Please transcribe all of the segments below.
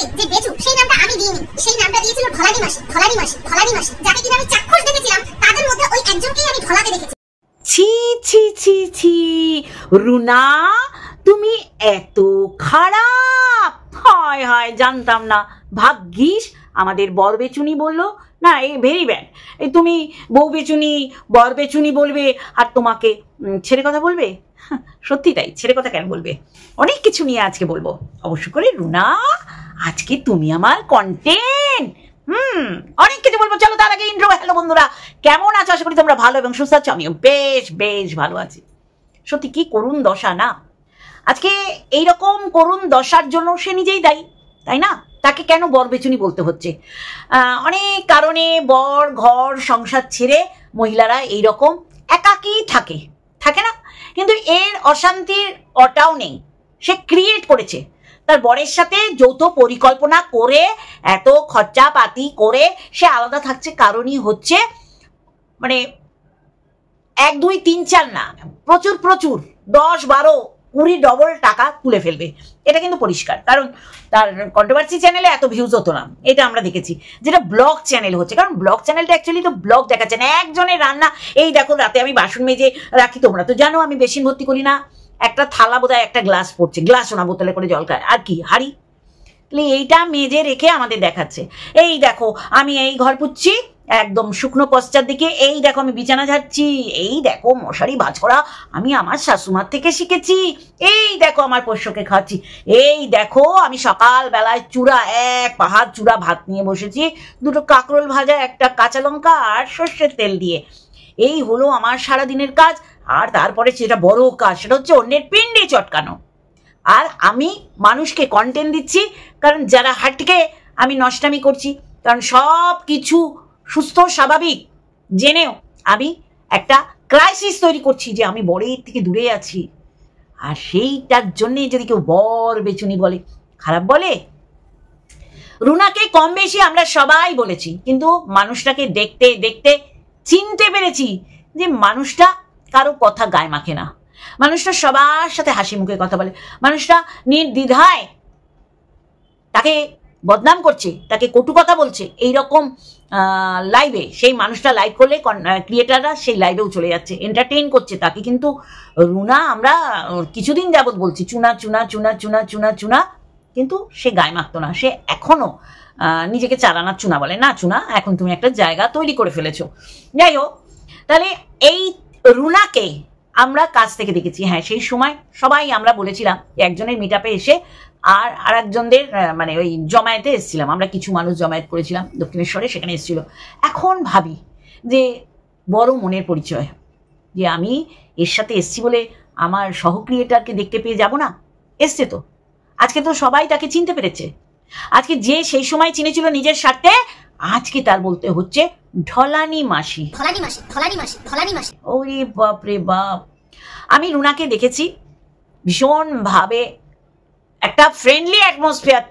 রুনাকে যে বেচু সেই নামটা আমি দিইনি, সেই নামটা দিয়েছিল ঢলানি মাসি, ঢলানি মাসি, ঢলানি মাসি। যাকে কিনা আমি চাক্ষুষ দেখেছিলাম তাদের মধ্যে ওই একজনকেই আমি ঢলাতে দেখেছি। ছি ছি ছি ছি, রুনা তুমি এত খারাপ! হায় হায়, জানতাম না। ভাগ্যিস আমাদের বর বেচুনি বললো না, এই ভেরি ব্যাড। এই তুমি বউ বেচুনি বর বেচুনি বলবে আর তোমাকে ছেড়ে কথা বলবে? সত্যি তাই, ছেড়ে কথা কেন বলবে? অনেক কিছু নিয়ে আজকে বলবো অবশ্য করে। রুনা আজকে তুমি আমার কন্টেন্ট, অনেক কিছু বলবো। চলো তার আগে ইন্ট্রো। হ্যালো বন্ধুরা, কেমন আছো? আশা করি তোমরা ভালো এবং সুস্থ আছো। আমিও বেশ বেশ ভালো আছি। সত্যি কি করুণ দশা না আজকে। এইরকম করুণ দশার জন্য সে নিজেই দায়ী, তাই না? তাকে কেন বর বেচুনি বলতে হচ্ছে? অনেক কারণে বর ঘর সংসার ছেড়ে মহিলারা এইরকম একাকী থাকে না? কিন্তু এর অশান্তির অটাও নেই, সে ক্রিয়েট করেছে। তার বরের সাথে যৌথ পরিকল্পনা করে এত খরচাপাতি করে সে আলাদা থাকছে। কারণই হচ্ছে মানে 1 2 3 4 না, প্রচুর প্রচুর 10 12 20 ডবল টাকা তুলে ফেলবে। এটা কিন্তু পরিষ্কার, কারণ তার কন্ট্রোভার্সি চ্যানেলে এত ভিউজ হতো না, এটা আমরা দেখেছি। যেটা ব্লগ চ্যানেল হচ্ছে, কারণ ব্লগ চ্যানেলটা অ্যাকচুয়ালি তো ব্লগ দেখাচ্ছে না, একজনের রান্না। এই দেখো রাতে আমি বাসন মেজে রাখি, তোমরা তো জানো আমি বেসিন ভর্তি করি না, একটা থালা বোধহয় একটা গ্লাস পড়ছে, গ্লাসও না, বোতলে করে জল খায়, আর কি হাড়ি। এইটা মেজে রেখে আমাদের দেখাচ্ছে, এই দেখো আমি এই ঘর পুচ্ছি একদম শুকনো পশ্চার দিকে, এই দেখো আমি বিছানা ঝাড়ছি, এই দেখো মশারি বাজ করা আমি আমার শাশুমার থেকে শিখেছি, এই দেখো আমার পোষ্যকে খাচ্ছি, এই দেখো আমি সকাল বেলায় চূড়া, 1 পাহাড় চূড়া ভাত নিয়ে বসেছি, 2টো কাঁকরোল ভাজা, 1টা কাঁচা লঙ্কা আর সর্ষের তেল দিয়ে। এই হলো আমার সারাদিনের কাজ। আর তারপরে যেটা বড় কাজ, সেটা হচ্ছে অন্যের পিণ্ডি চটকানো। আর আমি মানুষকে কন্টেন্ট দিচ্ছি, কারণ যারা হাটকে আমি নষ্টামি করছি, কারণ সব কিছু সুস্থ স্বাভাবিক জেনেও আমি একটা ক্রাইসিস তৈরি করছি যে আমি বরের থেকে দূরে আছি। আর সেইটার জন্যে যদি কেউ বর বেচুনি বলে, খারাপ বলে, রুনাকে কম বেশি আমরা সবাই বলেছি, কিন্তু মানুষটাকে দেখতে দেখতে চিনতে পেরেছি যে মানুষটা কারো কথা গায়ে মাখে না, মানুষটা সবার সাথে হাসি মুখে কথা বলে, মানুষটা নির্দ্বিধায় তাকে বদনাম করছে, তাকে কটু কথা বলছে, এইরকম লাইভে সেই মানুষটা লাইভ করলে ক্রিয়েটাররা সেই লাইভেও চলে যাচ্ছে, এন্টারটেইন করছে তাকে। কিন্তু রুনা আমরা কিছুদিন যাবৎ বলছি চুনা চুনা চুনা চুনা চুনা চুনা, কিন্তু সে গায়ে মাখতো না। সে এখনো নিজেকে চারানা চুনা বলে না। চুনা, এখন তুমি একটা জায়গা তৈরি করে ফেলেছো। যাই হোক, তাহলে এই রুনাকে আমরা কাছ থেকে দেখেছি। হ্যাঁ, সেই সময় সবাই আমরা বলেছিলাম একজনের মিটআপে এসে আর একজনদের মানে ওই জমায়েতে এসেছিলাম আমরা, কিছু মানুষ জমায়েত করেছিলাম দক্ষিণেশ্বরে, সেখানে এসেছিল। এখন ভাবি যে বড় মনের পরিচয়, যে আমি এর সাথে এসছি বলে আমার সহ ক্রিয়েটারকে দেখতে পেয়ে যাব না? এসছে তো, আজকে তো সবাই তাকে চিনতে পেরেছে। আজকে যে সেই সময় চিনেছিল নিজের স্বার্থে, আজকে তার বলতে হচ্ছে ঢলানি মাসি, ঢলানি মাসি, ঢলানি মাসি, ঢলানি মাসি। ওরে বাপ রে বাপ! আমি রুনাকে দেখেছি ভীষণভাবে একটা ফ্রেন্ডলি অ্যাটমসফিয়ার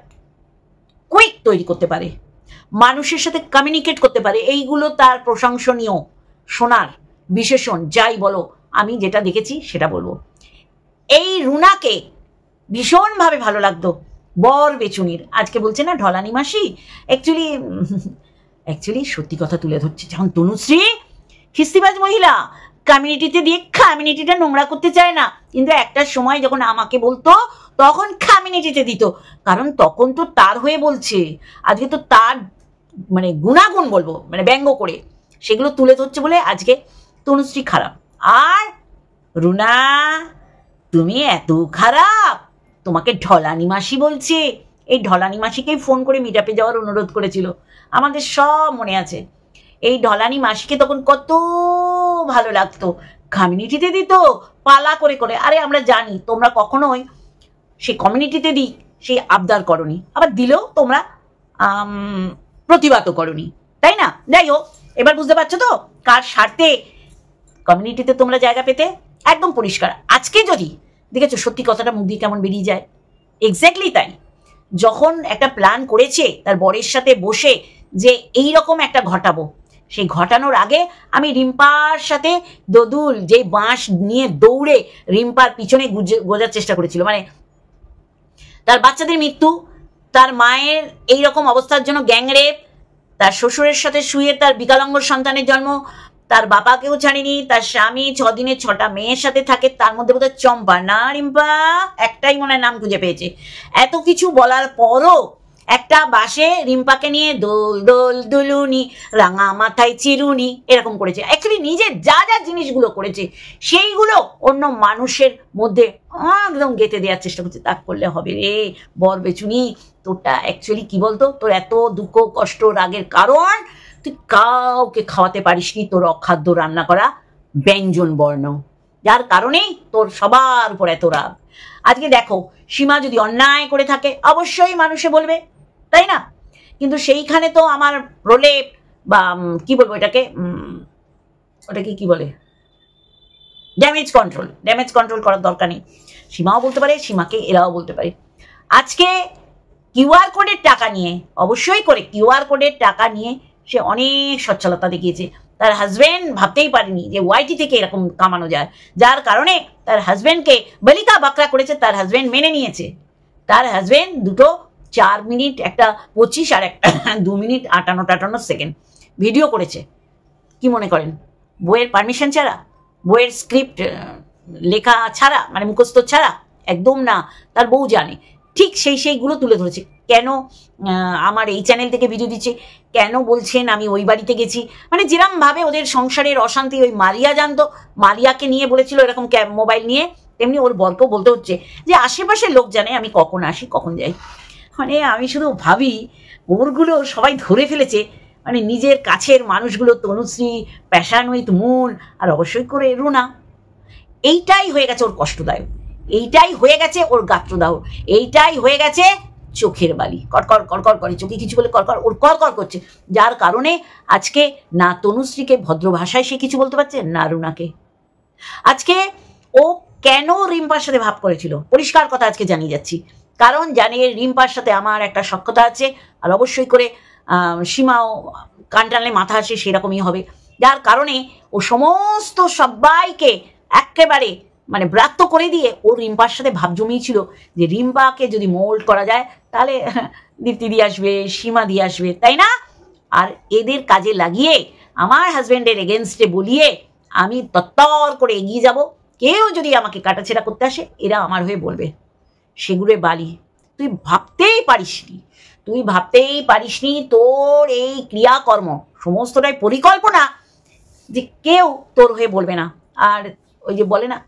কুইক তৈরি করতে পারে, মানুষের সাথে কমিউনিকেট করতে পারে, এইগুলো তার প্রশংসনীয়। সোনার বিশেষণ যাই বলো, আমি যেটা দেখেছি সেটা বলবো। এই রুনাকে ভীষণভাবে ভালো লাগতো বর বেচুনির। আজকে বলছে না ঢলানি মাসি, অ্যাকচুয়ালি সত্যি কথা তুলে ধরছে। যেমন তনুশ্রী খিস্তিবাজ মহিলা, কমিউনিটিতে দিয়ে কমিউনিটিটা নোংরা করতে চায় না, কিন্তু একটা সময় যখন আমাকে বলতো তখন কমিউনিটিতে দিত, কারণ তখন তো তার হয়ে বলছে। আজকে তো তার মানে গুণাগুণ বলবো, মানে ব্যঙ্গ করে সেগুলো তুলে ধরছে বলে আজকে তনুশ্রী খারাপ। আর রুনা তুমি এত খারাপ, তোমাকে ঢলানি মাসি বলছে। এই ঢলানি মাসিকেই ফোন করে মিটআপে যাওয়ার অনুরোধ করেছিল, আমাদের সব মনে আছে। এই ঢলানি মাসিকে তখন কত ভালো লাগতো, কমিউনিটিতে দিত পালা করে করে। আরে আমরা জানি তোমরা কখনোই সেই কমিউনিটিতে দিই সেই আবদার করনি, আবার দিলেও তোমরা প্রতিবাদও করনি, তাই না? যাই হোক, এবার বুঝতে পারছো তো কার স্বার্থে কমিউনিটিতে তোমরা জায়গা পেতে? একদম পরিষ্কার। আজকে যদি দেখেছো সত্যি কথাটা মুখ দিয়ে কেমন বেরিয়ে যায়, এক্স্যাক্টলি তাই। যখন একটা প্ল্যান করেছে তার বরের সাথে বসে যে এই রকম একটা ঘটাবো, সেই ঘটানোর আগে আমি রিম্পার সাথে দোদুল যে বাঁশ নিয়ে দৌড়ে রিম্পার পিছনে গোজার চেষ্টা করেছিল, মানে তার বাচ্চাদের মৃত্যু, তার মায়ের এই রকম অবস্থার জন্য গ্যাংরেপ, তার শ্বশুরের সাথে শুয়ে তার বিকলাঙ্গ সন্তানের জন্ম, তার বাবাকেও ছাড়েনি, তার স্বামী 6 দিনে 6টা মেয়ের সাথে থাকে, তার মধ্যে বোধহয় চম্পা না রিম্পা একটাই মনে হয় নাম খুঁজে পেয়েছে। এত কিছু বলার পরও একটা বাসে রিম্পাকে নিয়ে দোল দোল দুলুনি রাঙা মাথায় চিরুনি এরকম করেছে। অ্যাকচুয়ালি নিজে যা যা জিনিসগুলো করেছে সেইগুলো অন্য মানুষের মধ্যে একদম গেঁথে দেওয়ার চেষ্টা করছে। তা করলে হবে রে বর বেচুনি, তোরটা অ্যাকচুয়ালি কি বলতো, তোর এত দুঃখ কষ্ট রাগের কারণ তুই কাউকে খাওয়াতে পারিসনি তোর অখাদ্য রান্না করা ব্যঞ্জন বর্ণ, যার কারণেই তোর সবার উপর এত রাগ। আজকে দেখো সীমা যদি অন্যায় করে থাকে অবশ্যই মানুষে বলবে, তাই না? কিন্তু সেইখানে তো আমার প্রলেপ বা কি বলবো এটাকে, ওটাকে কি বলে, ড্যামেজ কন্ট্রোল করার দরকার নেই। সীমাও বলতে পারে, সীমাকে এরাও বলতে পারে। আজকে কিউআর কোডের টাকা নিয়ে, অবশ্যই করে কিউআর কোডের টাকা নিয়ে সে অনেক সচ্ছলতা দেখিয়েছে। তার হাজব্যান্ড ভাবতেই পারেনি যে ওয়াইটি থেকে এরকম কামানো যায়, যার কারণে তার হাজব্যান্ডকে বলিকা বাকরা করেছে, তার হাজব্যান্ড মেনে নিয়েছে। তার হাজব্যান্ড দুটো 4 মিনিট, একটা 25 আর একটা 2 মিনিট 58 সেকেন্ড ভিডিও করেছে। কি মনে করেন বইয়ের পারমিশন ছাড়া, বইয়ের স্ক্রিপ্ট লেখা ছাড়া, মানে মুখস্থ ছাড়া? একদম না, তার বউ জানে। ঠিক সেইগুলো তুলে ধরেছে। কেন আমার এই চ্যানেল থেকে ভিডিও দিচ্ছে, কেন বলছেন আমি ওই বাড়িতে গেছি, মানে যেরকম ভাবে ওদের সংসারের অশান্তি ওই মারিয়া জানতো, মারিয়াকে নিয়ে বলেছিল এরকম মোবাইল নিয়ে, তেমনি ওর বরকেও বলতে হচ্ছে যে আশেপাশের লোক জানে আমি কখন আসি কখন যাই। মানে আমি শুধু ভাবি ওরগুলো সবাই ধরে ফেলেছে, মানে নিজের কাছের মানুষগুলো, তনুশ্রী, প্যাশান উইথ মুন, আর অবশ্যই করে রুনা। এইটাই হয়ে গেছে ওর কষ্টদায়ক, এইটাই হয়ে গেছে ওর গাত্রদাহ, এইটাই হয়ে গেছে চোখের বালি। কড়কর কড়কর করে, চোখে কিছু বলে কড়কর, ওর কড়কর করছে, যার কারণে আজকে না তনুশ্রীকে ভদ্র ভাষায় সে কিছু বলতে পারছে, না রুনাকে। আজকে ও কেন রিম্পার সাথে ভাব করেছিল পরিষ্কার কথা আজকে জানিয়ে যাচ্ছি। কারণ জানে রিম্পার সাথে আমার একটা সখ্যতা আছে, আর অবশ্যই করে সীমাও কান টানলে মাথা আসে সেরকমই হবে, যার কারণে ও সমস্ত সবাইকে একেবারে মানে ব্রাত্য করে দিয়ে ও রিম্পার সাথে ভাব জমিয়েছিল যে রিম্পাকে যদি মোল্ড করা যায় তাহলে দীপ্তি দিয়ে আসবে, সীমা দিয়ে আসবে, তাই না? আর এদের কাজে লাগিয়ে আমার হাজব্যান্ডের এগেনস্টে বলিয়ে আমি তত্তর করে এগিয়ে যাব। কেউ যদি আমাকে কাটাছেড়া করতে আসে এরা আমার হয়ে বলবে সেগুলো বালি। তুই ভাবতেই পারিসনি তোর এই ক্রিয়াকর্ম সমস্তটাই পরিকল্পনা, যে কেউ তোর হয়ে বলবে না। আর ওই যে বলে না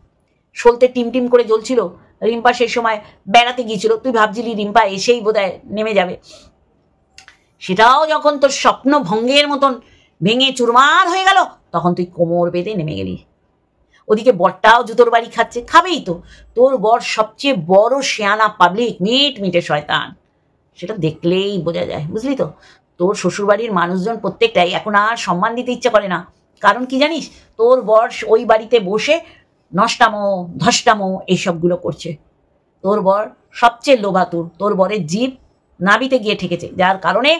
সলতে টিম করে জ্বলছিল, রিম্পা সেই সময় বেড়াতে গিয়েছিল, তুই ভাবছিলি রিম্পা এসেই বোধহয় নেমে যাবে, সেটাও যখন তোর স্বপ্ন ভঙ্গের মতন ভেঙে চুরমার হয়ে গেল তখন তুই কোমর বেঁধে নেমে গেলি। ওদিকে বরটাও জুতোর বাড়ি খাচ্ছে, খাবেই তো, তোর বর সবচেয়ে বড় শেয়ানা পাবলিক, মিটে শয়তান, সেটা দেখলেই বোঝা যায়, বুঝলি তো? তোর শ্বশুরবাড়ির মানুষজন প্রত্যেকটাই এখন আর সম্মান দিতে ইচ্ছা করে না। কারণ কি জানিস, তোর বর ওই বাড়িতে বসে নষ্টামো ধষ্টামো এইসবগুলো করছে। তোর বর সবচেয়ে লোভাতুর, তোর বরের জিভ নাবিতে গিয়ে ঠেকেছে, যার কারণে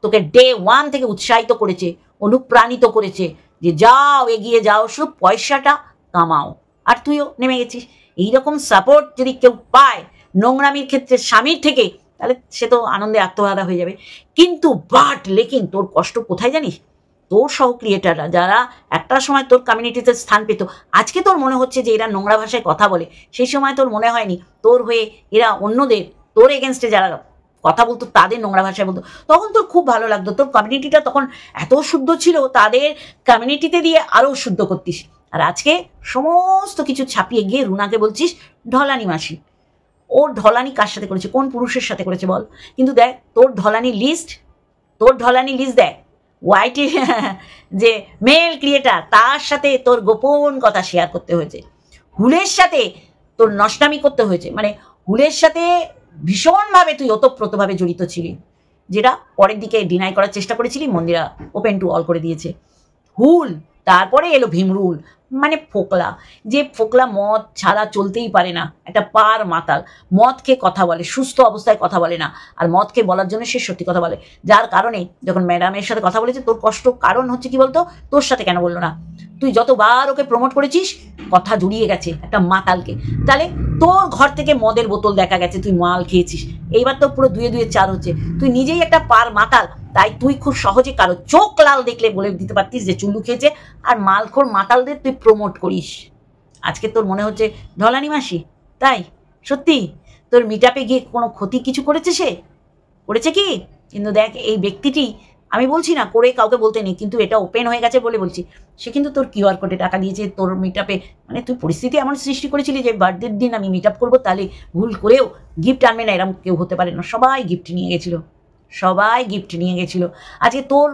তোকে ডে 1 থেকে উৎসাহিত করেছে, অনুপ্রাণিত করেছে যে যাও এগিয়ে যাও, শুধু পয়সাটা কামাও। আর তুইও নেমে গেছিস। এইরকম সাপোর্ট যদি কেউ পায় নোংরামির ক্ষেত্রে স্বামীর থেকে, তাহলে সে তো আনন্দে আত্মহারা হয়ে যাবে। কিন্তু লেকিন তোর কষ্ট কোথায় জানিস? তোর সহ ক্রিয়েটাররা যারা একটা সময় তোর কমিউনিটিতে স্থান পেত, আজকে তোর মনে হচ্ছে যে এরা নোংরা ভাষায় কথা বলে, সেই সময় তোর মনে হয়নি তোর হয়ে এরা অন্যদের, তোর এগেনস্টে যারা কথা বলতো তাদের নোংরা ভাষায় বলতো, তখন তোর খুব ভালো লাগতো। তোর কমিউনিটিটা তখন এত শুদ্ধ ছিল, তাদের কমিউনিটিতে দিয়ে আরও শুদ্ধ করতিস। আর আজকে সমস্ত কিছু ছাপিয়ে গিয়ে রুনাকে বলছিস ঢলানি মাসি। ওর ঢলানি কার সাথে করেছে, কোন পুরুষের সাথে করেছে বল? কিন্তু দেখ তোর ঢলানি লিস্ট দেখ, ওয়াইটি যে মেল ক্রিয়েটার তার সাথে তোর গোপন কথা শেয়ার করতে হয়েছে, হুলের সাথে তোর নষ্টামি করতে হয়েছে, মানে হুলের সাথে ভীষণভাবে তুই ওতপ্রোতভাবে জড়িত ছিলি, যেটা পরের দিকে ডিনাই করার চেষ্টা করেছিলি, মন্দিরা ওপেন টু অল করে দিয়েছে। হুল, তারপরে এলো ভীমরুল, মানে ফোকলা, যে ফোকলা মদ ছাড়া চলতেই পারে না, একটা পার মাতাল, মদ খেয়ে কথা বলে, সুস্থ অবস্থায় কথা বলে না, আর মদ খেয়ে বলার জন্য সে সত্যি কথা বলে, যার কারণে যখন ম্যাডামের সাথে কথা বলেছে তোর কষ্ট কারণ হচ্ছে কি বলতো, তোর সাথে কেন বললো না, তুই যতবার ওকে প্রমোট করেছিস কথা জুড়িয়ে গেছে একটা মাতালকে, তাহলে তোর ঘর থেকে মদের বোতল দেখা গেছে, তুই মাল খেয়েছিস, এইবার তো পুরো দুয়ে দুয়ে চার হচ্ছে, তুই নিজেই একটা পার মাতাল, তাই তুই খুব সহজে কারো চোখ লাল দেখলে বলে দিতে পারতিস যে চুল্লু খেয়েছে, আর মালখোর মাতালদের তুই প্রমোট করিস। আজকে তোর মনে হচ্ছে ঢলানি মাসি, তাই? সত্যি তোর মিটআপে গিয়ে কোনো ক্ষতি কিছু করেছে সে? করেছে কি? কিন্তু দেখ, এই ব্যক্তিটি, আমি বলছি না করে কাউকে বলতে নেই, কিন্তু এটা ওপেন হয়ে গেছে বলে বলছি, সে কিন্তু তোর কিউআর কোডে টাকা দিয়েছে তোর মিটআপে, মানে তুই পরিস্থিতি এমন সৃষ্টি করেছিলি যে বার্থডের দিন আমি মিটআপ করবো, তাহলে ভুল করেও গিফট আনবে না এরকম কেউ হতে পারে না, সবাই গিফট নিয়ে গেছিলো, সবাই গিফট নিয়ে গেছিল। আজকে তোর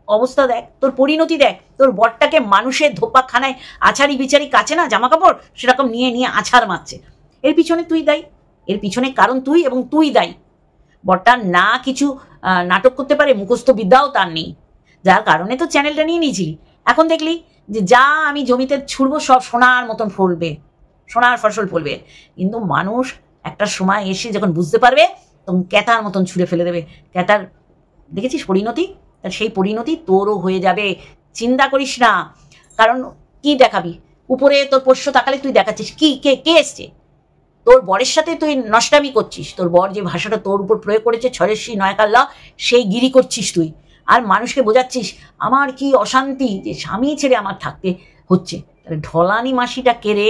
অবস্থা দেখ, তোর পরিণতি দেখ, তোর বরটাকে মানুষের ধোপাখানায় আছাড়ি বিচারি কাছে না জামা কাপড় সেরকম নিয়ে নিয়ে আছাড় মারছে, এর পিছনে তুই দায়ী, এর পিছনে কারণ তুই, এবং তুই দায়ী। বরটা না কিছু নাটক করতে পারে, মুখস্থ বিদ্যাও তার নেই, যার কারণে তো চ্যানেলটা নিয়ে নিয়েছিলি। এখন দেখলি যে যা আমি জমিতে ছুড়বো সব সোনার মতন ফলবে, সোনার ফসল ফলবে, কিন্তু মানুষ একটা সময় এসে যখন বুঝতে পারবে তখন ক্যাতার মতন ছুঁড়ে ফেলে দেবে। ক্যাতার দেখেছিস পরিণতি, তার সেই পরিণতি তোরও হয়ে যাবে, চিন্তা করিস না। কারণ কি দেখাবি, উপরে তোর পোষ্য তাকালে তুই দেখাচ্ছিস কি, কে কে এসছে, তোর বরের সাথে তুই নষ্টামি করছিস, তোর বর যে ভাষাটা তোর উপর প্রয়োগ করেছে ছরেশ্বরী নয়কাল্লা, সেই গিরি করছিস তুই, আর মানুষকে বোঝাচ্ছিস আমার কি অশান্তি যে স্বামী ছেড়ে আমার থাকতে হচ্ছে। তাহলে ঢলানি মাসিটা কেড়ে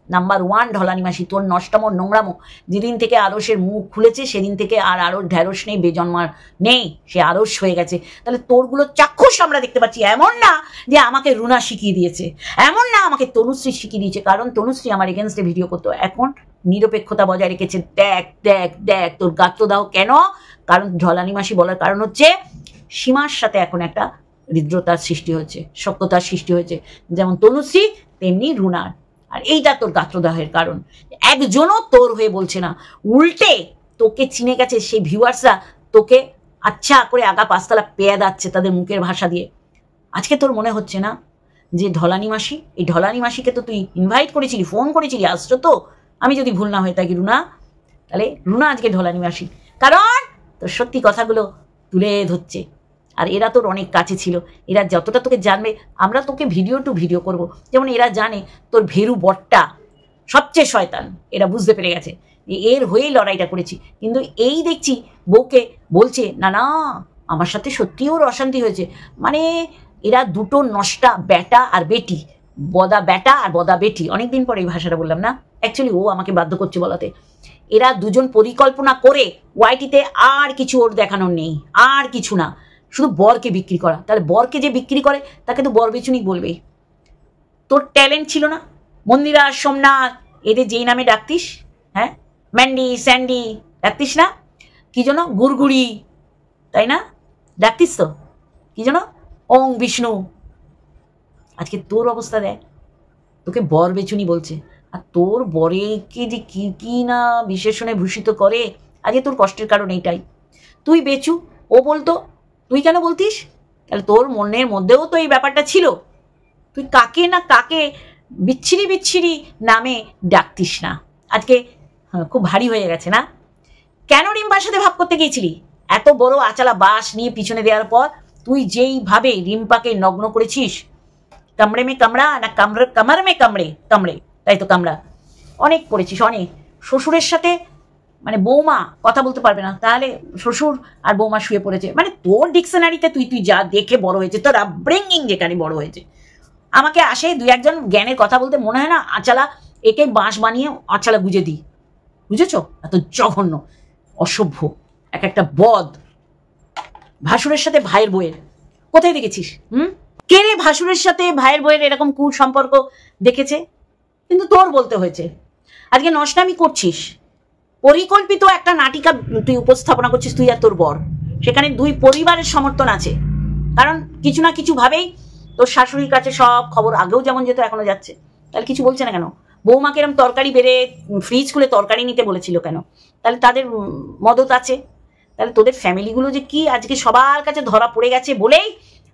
নাম্বার 1 ঢলানি মাসি, তোর নষ্টামো নোংরামো যেদিন থেকে আরসের মুখ খুলেছে সেদিন থেকে আর আরস ঢ্যাঁড়স নেই, বেজন্মার নেই, সে আরস হয়ে গেছে। তাহলে তোরগুলো চাক্ষুষ আমরা দেখতে পাচ্ছি, এমন না যে আমাকে রুনা শিখিয়ে দিয়েছে, এমন না আমাকে তনুশ্রী শিখিয়ে দিয়েছে, কারণ তনুশ্রী আমার এগেনস্টে ভিডিও করতো, এখন নিরপেক্ষতা বজায় রেখেছে। দেখ দেখ দেখ তোর গাত্রদাহ কেন, কারণ ঢলানি মাসি বলার কারণ হচ্ছে সীমার সাথে এখন একটা হৃদ্রতার সৃষ্টি হয়েছে, সত্যতার সৃষ্টি হয়েছে, যেমন তনুশ্রী তেমনি রুনার, আর এইটা তোর গাত্রদাহের কারণ। একজনও তোর হয়ে বলছে না, উল্টে তোকে চিনে গেছে সেই ভিউয়ার্সরা, তোকে আচ্ছা করে আগা পাঁচতলা পেয়ে যাচ্ছে তাদের মুখের ভাষা দিয়ে। আজকে তোর মনে হচ্ছে না যে ঢলানি মাসি, এই ঢলানি মাসিকে তো তুই ইনভাইট করেছিলি, ফোন করেছিলি, আসছো তো, আমি যদি ভুল না হয়ে থাকি রুনা, তাহলে রুনা আজকে ঢলানি মাসি, কারণ তোর সত্যি কথাগুলো তুলে ধরছে। আর এরা তোর অনেক কাছে ছিল, এরা যতটা তোকে জানবে, আমরা তোকে ভিডিও টু ভিডিও করব, যেমন এরা জানে তোর ভেরু বটটা সবচেয়ে শয়তান, এরা বুঝতে পেরে গেছে এর হয়েই লড়াইটা করেছি। কিন্তু এই দেখছি বউকে বলছে না না আমার সাথে সত্যিই ওর অশান্তি হয়েছে, মানে এরা দুটো নষ্টা ব্যাটা আর বেটি, বদা ব্যাটা আর বদা বেটি, অনেকদিন পরে এই ভাষাটা বললাম না, অ্যাকচুয়ালি ও আমাকে বাধ্য করছে বলাতে। এরা দুজন পরিকল্পনা করে ওয়াইটিতে আর কিছু ওর দেখানোর নেই, আর কিছু না, শুধু বরকে বিক্রি করা। তাহলে বরকে যে বিক্রি করে তাকে তো বর বেচুনি বলবেই। তোর ট্যালেন্ট ছিল না, মন্দিরা সোমনাথ এদের যেই নামে ডাকতিস, হ্যাঁ ম্যান্ডি স্যান্ডি ডাকতিস না, কি যেন গুড়গুড়ি, তাই না ডাকতিস তো, কি যেন ওং বিষ্ণু। আজকে তোর অবস্থা দেখ, তোকে বর বেচুনি বলছে, আর তোর বরেকে যে কি কি না বিশেষণে ভূষিত করে, আজকে তোর কষ্টের কারণ এইটাই। তুই বেচু, ও বলতো, তুই কেন বলতিস? তাহলে তোর মনের মধ্যেও তো এই ব্যাপারটা ছিল, তুই কাকে না কাকে বিচ্ছিরি বিচ্ছিরি নামে ডাকতিস না। আজকে খুব ভারী হয়ে গেছে না? কেন রিম্পার সাথে ভাব করতে গিয়েছিলি? এত বড় আচালা বাস নিয়ে পিছনে দেওয়ার পর তুই যেইভাবে রিম্পাকে নগ্ন করেছিস, কামড়ে মে কামড়া না কামড়ে কামার মে কামড়ে কামড়ে, তাই তো কামড়া অনেক করেছিস, অনেক। শ্বশুরের সাথে মানে বৌমা কথা বলতে পারবে না, তাহলে শ্বশুর আর বৌমা শুয়ে পড়েছে, মানে তোর ডিকশনারিতে তুই তুই যা দেখে বড় হয়েছে, তোর আপব্রিঙ্গিং যেখানে বড় হয়েছে। আমাকে আসে দুই একজন জ্ঞানের কথা বলতে, মনে হয় না আচালা একে বাঁশ বানিয়ে আচালা গুজে দিই, বুঝেছ? এত জঘন্য অসভ্য এক একটা বদ। ভাসুরের সাথে ভাইয়ের বইয়ের কোথায় দেখেছিস? কে রে ভাসুরের সাথে ভাইয়ের বইয়ের এরকম কুসম্পর্ক দেখেছে? কিন্তু তোর বলতে হয়েছে। আজকে নষ্টামি করছিস, পরিকল্পিত একটা নাটিকা তুই উপস্থাপনা করছিস, তুই আর তোর বর। সেখানে দুই পরিবারের সমর্থন আছে, কারণ কিছু না কিছু ভাবেই তোর শাশুড়ির কাছে সব খবর আগেও যেমন যেত এখনো যাচ্ছে। তাহলে কিছু বলছে না কেন? বৌমাকে এরম তরকারি বেড়ে ফ্রিজ খুলে তরকারি নিতে বলেছিল কেন? তাহলে তাদের মদত আছে। তাহলে তোদের ফ্যামিলিগুলো যে কি আজকে সবার কাছে ধরা পড়ে গেছে বলেই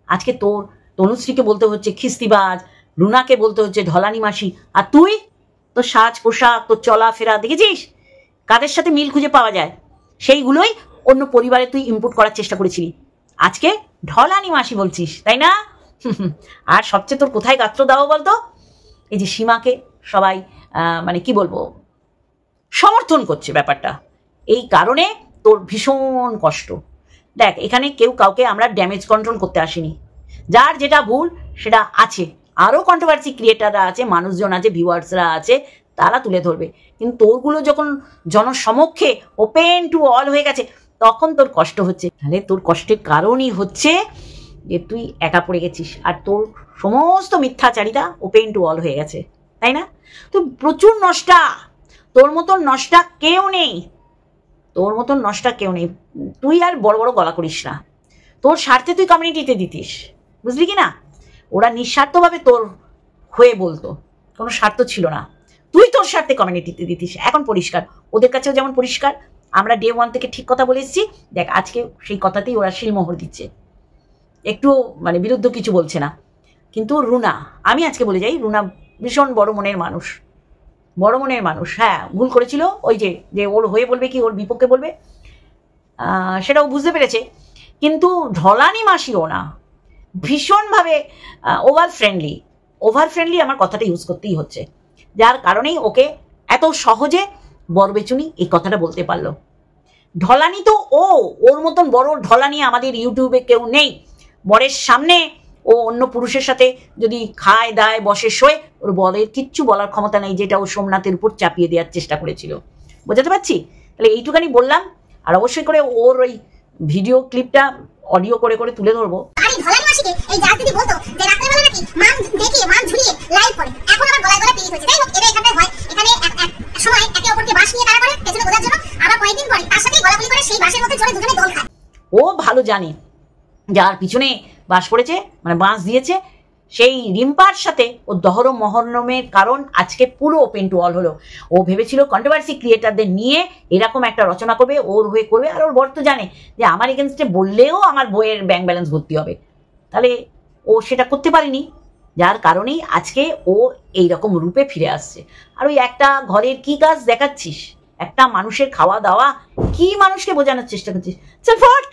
আজকে তোর তনুশ্রীকে বলতে হচ্ছে খিস্তিবাজ, রুনাকে বলতে হচ্ছে ঢলানি মাসি। আর তুই তোর সাজ পোশাক, তোর চলাফেরা দেখেছিস কাদের সাথে মিল খুঁজে পাওয়া যায়, সেইগুলোই অন্য পরিবারে তুই ইম্পোর্ট করার চেষ্টা করেছিলি, আজকে ঢলানি মাসি বলছিস, তাই না? আর সবচেয়ে তোর কোথায় গাত্র দাও বলতো? এই যে সীমাকে সবাই মানে কি বলবো সমর্থন করছে ব্যাপারটা, এই কারণে তোর ভীষণ কষ্ট। দেখ, এখানে কেউ কাউকে আমরা ড্যামেজ কন্ট্রোল করতে আসিনি, যার যেটা ভুল সেটা আছে, আরও কন্ট্রোভার্সি ক্রিয়েটাররা আছে, মানুষজন আছে, ভিউয়ার্সরা আছে, তারা তুলে ধরবে। কিন্তু তোরগুলো যখন জনসমক্ষে ওপেন টু অল হয়ে গেছে তখন তোর কষ্ট হচ্ছে। তাহলে তোর কষ্টের কারণই হচ্ছে যে তুই একা পড়ে গেছিস আর তোর সমস্ত মিথ্যাচারিতা ওপেন টু অল হয়ে গেছে, তাই না? তুই প্রচুর নষ্টা, তোর মতন নষ্টা কেউ নেই, তোর মতন নষ্টা কেউ নেই। তুই আর বড় বড় গলা করিস না, তোর স্বার্থে তুই কমিউনিটিতে দিতিস, বুঝলি কি না? ওরা নিঃস্বার্থভাবে তোর হয়ে বলতো, কোনো স্বার্থ ছিল না, তুই তোর স্বার্থে কমিউনিটিতে দিতিস। এখন পরিষ্কার, ওদের কাছেও যেমন পরিষ্কার, আমরা ডে ওয়ান থেকে ঠিক কথা বলে এসেছি। দেখ, আজকে সেই কথাতেই ওরা শিলমোহর দিচ্ছে, একটু মানে বিরুদ্ধ কিছু বলছে না। কিন্তু রুনা, আমি আজকে বলে যাই, রুনা ভীষণ বড় মনের মানুষ, বড় মনের মানুষ। হ্যাঁ, ভুল করেছিল, ওই যে ওর হয়ে বলবে কি ওর বিপক্ষে বলবে, সেটাও বুঝতে পেরেছে। কিন্তু ঢলানি মাসিও না, ভীষণভাবে ওভার ফ্রেন্ডলি আমার কথাটা ইউজ করতেই হচ্ছে, যার কারণেই ওকে এত সহজে বরবেচুনি এই কথাটা বলতে পারলো। ঢলানি তো ওর মতন বড় ঢলানি আমাদের ইউটিউবে কেউ নেই। বরের সামনে ও অন্য পুরুষের সাথে যদি খায় দায় বসে শোয়, ওর বরের কিচ্ছু বলার ক্ষমতা নেই, যেটা ও সোমনাথের উপর চাপিয়ে দেওয়ার চেষ্টা করেছিল। বোঝাতে পারছি? তাহলে এইটুখানি বললাম। আর অবশ্যই করে ওর ওই ভিডিও ক্লিপটা অডিও করে করে তুলে ধরবো। আরে ঢলানি মাসিকে এই জাতিদি বলতো যে রাত্রেবেলা নাকি মান দেখিয়ে মান ঝুলিয়ে লাইভ করে, এখন আবার গলায় গলায় পিরিত হচ্ছে। যাই হোক, এটা এখানটায় হয়, এখানে এক সময় একে অপরকে বাঁশ নিয়ে তারা করে পেছনে বোঝার জন্য, আবার কয়েকদিন পরে তার সাথেই গলাগুলি করে সেই বাঁশের মধ্যে চড়ে দুজনে দোল খায়। ও ভালো জানে যার পিছনে বাস পড়েছে, মানে বাঁশ দিয়েছে, সেই রিম্পার সাথে ও দহর মহরমের কারণ আজকে পুরো ওপেন টু অল হলো। ও ভেবেছিল কন্ট্রোভার্সি ক্রিয়েটারদের নিয়ে এরকম একটা রচনা করবে, ওর হয়ে করবে, আর ওর বর তো জানে যে আমার এগেনস্টে বললেও আমার বইয়ের ব্যাংক ব্যালেন্স ভর্তি হবে, তাহলে ও সেটা করতে পারেনি, যার কারণেই আজকে ও এইরকম রূপে ফিরে আসছে। আর ওই একটা ঘরের কি কাজ দেখাচ্ছিস, একটা মানুষের খাওয়া দাওয়া, কি মানুষকে বোঝানোর চেষ্টা করছিস? চল ফট,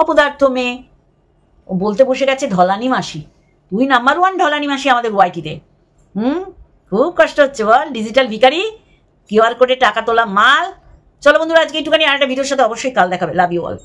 অপদার্থ মেয়ে। ও বলতে বসে গেছে ঢলানি মাসি। তুই নাম্বার 1 ঢলানি মাসি আমাদের ওয়াইটিতে। খুব কষ্ট হচ্ছে বল, ডিজিটাল ভিখারি, কিউআর কোডে টাকা তোলা মাল। চলো বন্ধুরা, আজকে একটুখানি আরেকটা ভিডিওর সাথে অবশ্যই কাল দেখাবে। Love you all.